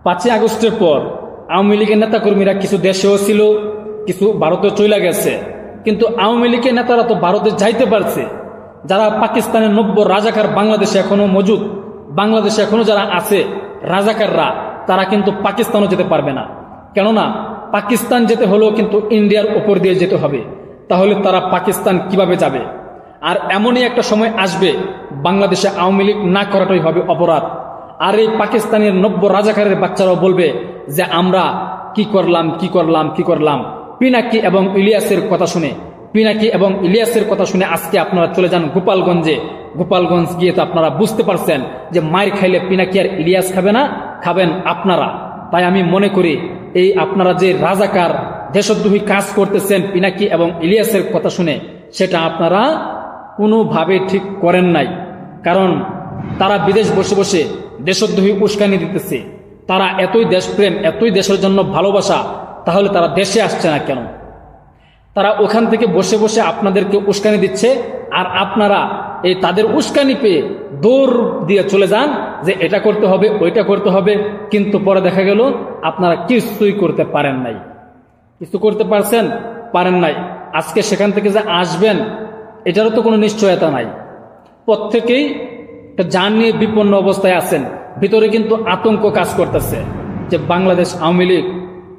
5ই আগস্টের পর আওয়ামী লীগের নেতাকর্মীরা কিছু দেশেও ছিল, কিছু ভারতে চলে গেছে, কিন্তু আওয়ামী লীগের নেতারা তো ভারতে যাইতে পারছে। যারা পাকিস্তানের 90 রাজাকার বাংলাদেশে এখনো মজুদ, বাংলাদেশে এখনো যারা আছে রাজাকাররা, তারা কিন্তু পাকিস্তানও যেতে পারবে না। কেননা পাকিস্তান যেতে হলেও কিন্তু ইন্ডিয়ার উপর দিয়ে যেতে হবে, তাহলে তারা পাকিস্তান কিভাবে যাবে? আর এমনই একটা সময় আসবে বাংলাদেশে আওয়ামী লীগ না করাটাই হবে অপরাধ। আর এই পাকিস্তানের 90 রাজাকারের বাচ্চারাও বলবে যে আমরা কি করলাম। পিনাকি এবং ইলিয়াসের কথা শুনে আজকে আপনারা চলে যান গোপালগঞ্জে। গোপালগঞ্জ গিয়ে তো আপনারা বুঝতে পারছেন যে মায়ের খাইলে পিনাকি আর ইলিয়াস খাবে না, খাবেন আপনারা। তাই আমি মনে করি এই আপনারা যে রাজাকার দেশদ্রোহী কাজ করতেছেন পিনাকি এবং ইলিয়াসের কথা শুনে, সেটা আপনারা কোনোভাবে ঠিক করেন নাই। কারণ তারা বিদেশ বসে বসে দেশদ্রোহী উস্কানি দিতেছে। তারা এতই দেশপ্রেম, এতই দেশের জন্য ভালোবাসা, তাহলে তারা দেশে আসছে না কেন? তারা ওখান থেকে বসে বসে আপনাদেরকে উস্কানি দিচ্ছে, আর আপনারা এই তাদের উস্কানি পেয়ে দৌড় দিয়ে চলে যান যে এটা করতে হবে, ওইটা করতে হবে। কিন্তু পরে দেখা গেল আপনারা কিছুই করতে পারেন নাই। কিছু করতে পারেন নাই। আজকে সেখান থেকে যে আসবেন এটারও তো কোনো নিশ্চয়তা নাই। প্রত্যেকেই জান নিয়ে বিপন্ন অবস্থায় আছেন। ভিতরে কিন্তু আতঙ্ক কাজ করতেছে যে বাংলাদেশ আওয়ামী লীগ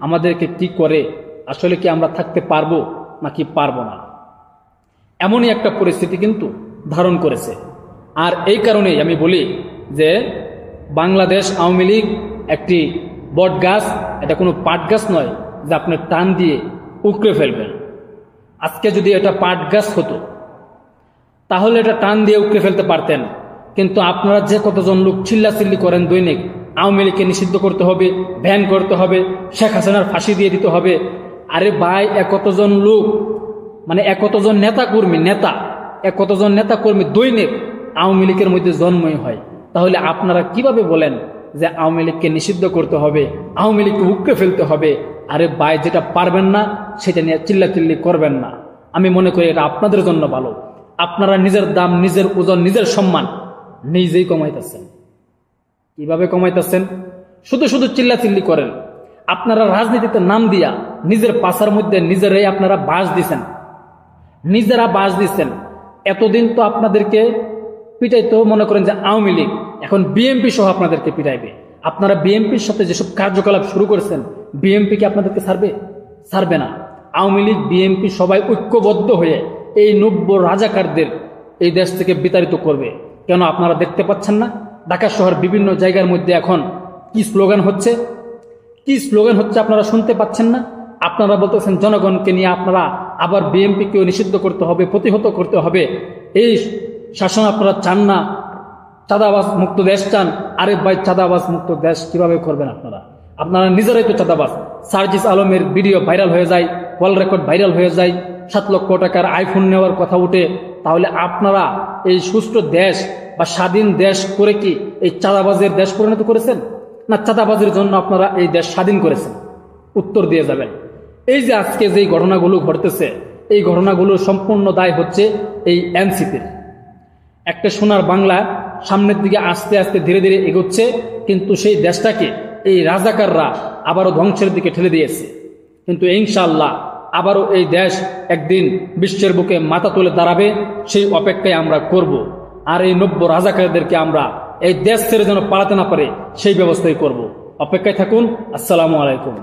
আমাদেরকে কি করে, আসলে কি আমরা থাকতে পারবো নাকি পারবো না, এমনই একটা পরিস্থিতি কিন্তু ধারণ করেছে। আর এই কারণেই আমি বলি যে বাংলাদেশ আওয়ামী লীগ একটি বট গাছ, এটা কোনো পাট গাছ নয় যে আপনি টান দিয়ে উকড়ে ফেলবেন। আজকে যদি এটা পাট গাছ হতো তাহলে এটা টান দিয়ে উকড়ে ফেলতে পারতেন। কিন্তু আপনারা যে কতজন লোক চিল্লাচিল্লি করেন দৈনিক, আওয়ামী লীগকে নিষিদ্ধ করতে হবে, ব্যান করতে হবে, শেখ হাসিনার ফাঁসি দিয়ে দিতে হবে। আরে ভাই, কতজন লোক, মানে কতজন নেতাকর্মী দৈনিক আওয়ামী লীগের মধ্যে জন্মই হয়। তাহলে আপনারা কিভাবে বলেন যে আওয়ামী লীগকে নিষিদ্ধ করতে হবে, আওয়ামী লীগকে উকড়ে ফেলতে হবে? আরে ভাই, যেটা পারবেন না সেটা নিয়ে চিল্লাচিল্লি করবেন না। আমি মনে করি এটা আপনাদের জন্য ভালো। আপনারা নিজের দাম, নিজের ওজন, নিজের সম্মান নিজেই কমাইতেছেন। কিভাবে কমাইতেছেন? শুধু চিল্লাচিল্লি করেন। আপনারা রাজনীতিতে নাম দিয়া নিজের পাশার মধ্যে নিজেরাই আপনারা নিজেরা বাস দিচ্ছেন। এতদিন তো আপনাদেরকে পিটাইতো মনে করেন যে আওয়ামী লীগ, এখন বিএনপি সহ আপনাদেরকে পিটাইবে। আপনারা বিএনপির সাথে যেসব কার্যকলাপ শুরু করেছেন, বিএনপি কি আপনাদেরকে ছাড়বে না? আওয়ামী লীগ, বিএনপি সবাই ঐক্যবদ্ধ হয়ে এই 90 রাজাকারদের এই দেশ থেকে বিতাড়িত করবে। কেন আপনারা দেখতে পাচ্ছেন না? ঢাকা শহর বিভিন্ন জায়গার মধ্যে এখন কি স্লোগান হচ্ছে আপনারা শুনতে পাচ্ছেন না? আপনারা বলতেছেন জনগণকে নিয়ে আপনারা আবার বিএনপিকেও নিষিদ্ধ করতে হবে, প্রতিহত করতে হবে। এই শাসন আপনারা চান না, চাঁদাবাজ মুক্ত দেশ চান। আরে ভাই, চাঁদাবাজ মুক্ত দেশ কিভাবে করবেন আপনারা নিজেরাই তো চাঁদাবাজ। সার্জিস আলমের ভিডিও ভাইরাল হয়ে যায়, কল রেকর্ড ভাইরাল হয়ে যায়, 7 লক্ষ টাকার আইফোন নেওয়ার কথা উঠে। তাহলে আপনারা এই সুষ্ঠু দেশ বা স্বাধীন দেশ করে কি এই চাঁদাবাজের দেশ পরিণত করেছেন, না চাঁদাবাজের জন্য আপনারা এই দেশ স্বাধীন করেছেন? উত্তর দিয়ে যাবেন। এই যে আজকে যেই ঘটনাগুলো ঘটতেছে, এই ঘটনাগুলোর সম্পূর্ণ দায় হচ্ছে এই এনসিপির। একটা সোনার বাংলা সামনের দিকে আস্তে আস্তে ধীরে ধীরে এগোচ্ছে, কিন্তু সেই দেশটাকে এই রাজাকাররা আবারও ধ্বংসের দিকে ঠেলে দিয়েছে। কিন্তু ইনশাআল্লাহ আবারও এই দেশ একদিন বিশ্বের বুকে মাথা তুলে দাঁড়াবে, সেই অপেক্ষায় আমরা করব। আর এই 90 রাজাকারদেরকে আমরা এই দেশ ছেড়ে যেন পালাতে না পারে সেই ব্যবস্থাই করব। অপেক্ষায় থাকুন। আসসালামু আলাইকুম।